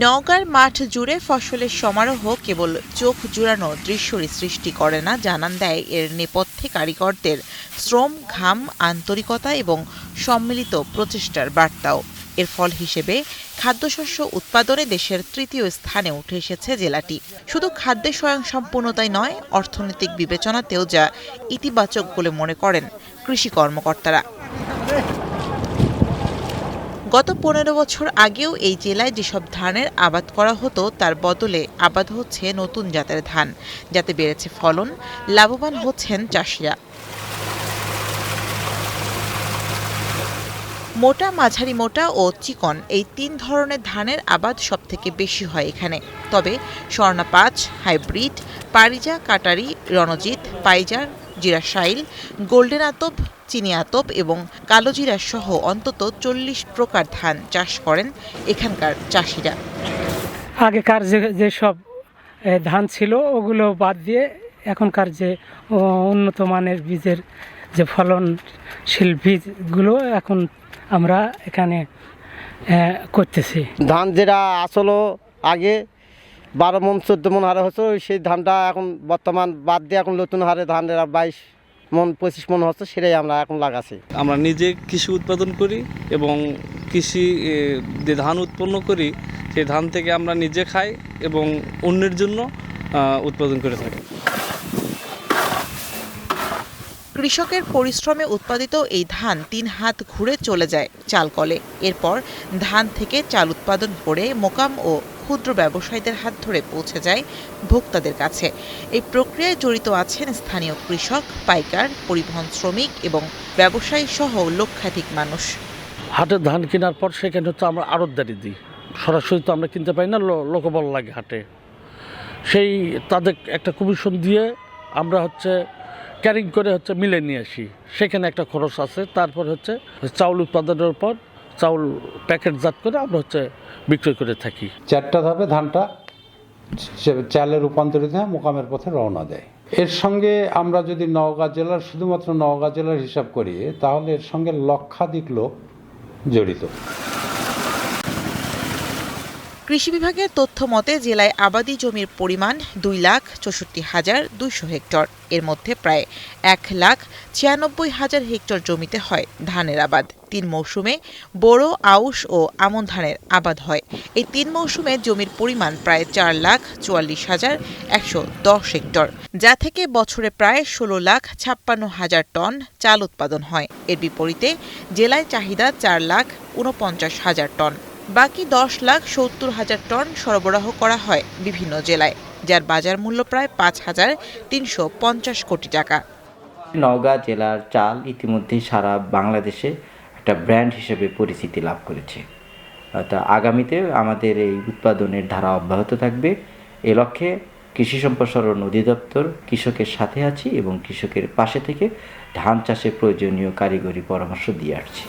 নওগাঁর মাঠ জুড়ে ফসলের সমারোহ কেবল চোখ জুড়ানো দৃশ্যরই সৃষ্টি করে না, জানান দেয় এর নেপথ্যে কারিগরদের শ্রম, ঘাম, আন্তরিকতা এবং সম্মিলিত প্রচেষ্টার বার্তাও। এর ফল হিসেবে খাদ্যশস্য উৎপাদনে দেশের তৃতীয় স্থানে উঠে এসেছে জেলাটি। শুধু খাদ্যে স্বয়ংসম্পূর্ণতাই নয়, অর্থনৈতিক বিবেচনাতেও যা ইতিবাচক বলে মনে করেন কৃষি কর্মকর্তারা। গত ১৫ বছর আগেও এই জেলায় যেসব ধানের আবাদ করা হতো তার বদলে আবাদ হচ্ছে নতুন জাতের ধান, যাতে বেড়েছে ফলন, লাভবান হচ্ছেন চাষিরা। মোটা, মাঝারি মোটা ও চিকন এই ৩ ধরনের ধানের আবাদ সবথেকে বেশি হয় এখানে। তবে স্বর্ণা ৫, হাইব্রিড, পারিজা, কাটারি, রণজিৎ, পাইজার, জিরা শাইল, গোল্ডেন আতপ, চিনি আতপ এবং কালোজিরা সহ অন্তত ৪০ প্রকার ধান চাষ করেন এখানকার চাষিরা। আগেকার যেসব ধান ছিল ওগুলো বাদ দিয়ে এখনকার যে উন্নত মানের বীজের যে ফলনশীল বীজগুলো এখন আমরা এখানে করতেছি। ধান যেটা আসলে আগে ১২ মণ ১৪ মণ হারে হচ্ছে, সেই ধানটা এখন বর্তমান বাদ দিয়ে এখন নতুন হারে ধান ২২ মণ ২৫ মণ হচ্ছে, সেটাই আমরা এখন লাগাচ্ছি। আমরা নিজে কৃষি উৎপাদন করি এবং কৃষি যে ধান উৎপন্ন করি সেই ধান থেকে আমরা নিজে খাই এবং অন্যের জন্য উৎপাদন করে থাকি। কৃষকের পরিশ্রমে উৎপাদিত এই ধান ৩ হাত ঘুরে চলে যায় চাল কলে। এরপর ধান থেকে চাল উৎপাদন করে মোকাম ও ক্ষুদ্র ব্যবসায়ীদের হাত ধরে পৌঁছে যায় ভোক্তাদের কাছে। এই প্রক্রিয়ায় জড়িত আছেন স্থানীয় কৃষক, পাইকার, পরিবহন শ্রমিক এবং ব্যবসায়ী সহ লক্ষাধিক মানুষ। হাটে ধান কেনার পর সেখানে হচ্ছে আমরা আড়তদারি দিই, সরাসরি তো আমরা কিনতে পারি না, লোকবল লাগে হাটে। সেই তাদের একটা কমিশন দিয়ে আমরা হচ্ছে ক্যারিং করে হচ্ছে মিলে নিয়ে আসি, সেখানে একটা খরচ আছে। তারপর হচ্ছে চাউল উৎপাদনের পর চাউল প্যাকেটজাত করে আমরা হচ্ছে বিক্রয় করে থাকি। ৪টা ধাপে ধানটা চালে রূপান্তরিত হয়ে মোকামের পথে রওনা দেয়। এর সঙ্গে আমরা যদি নওগাঁ জেলার, শুধুমাত্র নওগাঁ জেলার হিসাব করি, তাহলে এর সঙ্গে লক্ষাধিক লোক জড়িত। কৃষি বিভাগের তথ্য মতে জেলায় আবাদি জমির পরিমাণ ২,৬৪,২০০ হেক্টর। এর মধ্যে প্রায় ১,৯৬,০০০ হেক্টর জমিতে হয় ধানের আবাদ। ৩ মৌসুমে বোরো, আউশ ও আমন ধানের আবাদ হয়। এই ৩ মৌসুমে জমির পরিমাণ প্রায় ৪,৪৪,১১০ হেক্টর, যা থেকে বছরে প্রায় ১৬,৫৬,০০০ টন চাল উৎপাদন হয়। এর বিপরীতে জেলায় চাহিদা ৪,৪৯,০০০ টন। বাকি ১০,৭০,০০০ টন সরবরাহ করা হয় বিভিন্ন জেলায়, যার বাজার মূল্য প্রায় ৫,৩৫০ কোটি টাকা। নওগাঁ জেলার চাল ইতিমধ্যেই সারা বাংলাদেশে একটা ব্র্যান্ড হিসেবে পরিচিতি লাভ করেছে। তা আগামীতে আমাদের এই উৎপাদনের ধারা অব্যাহত থাকবে। এ লক্ষ্যে কৃষি সম্প্রসারণ অধিদপ্তর কৃষকের সাথে আছি এবং কৃষকের পাশে থেকে ধান চাষে প্রয়োজনীয় কারিগরি পরামর্শ দিয়ে আসছি।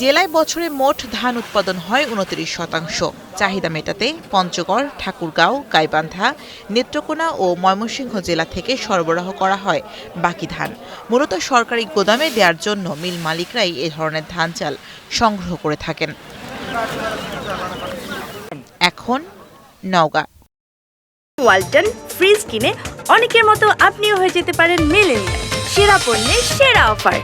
জেলায় বছরে মোট ধান উৎপাদন হয় ২৯%। চাহিদা মেটাতে পঞ্চগড়, ঠাকুরগাঁও, গাইবান্ধা, নেত্রকোনা ও ময়মনসিংহ জেলা থেকে সরবরাহ করা হয় বাকি ধান। মূলত সরকারি গোদামে দেওয়ার জন্য মিল মালিকরাই এ ধরনের ধান চাল সংগ্রহ করে থাকেন। এখন নওগাঁ। ওয়ালটন ফ্রিজ কিনে অনেকের মতো আপনিও হয়ে যেতে পারেন মিলেনিয়াল। সেরা পণ্যের সেরা অফার।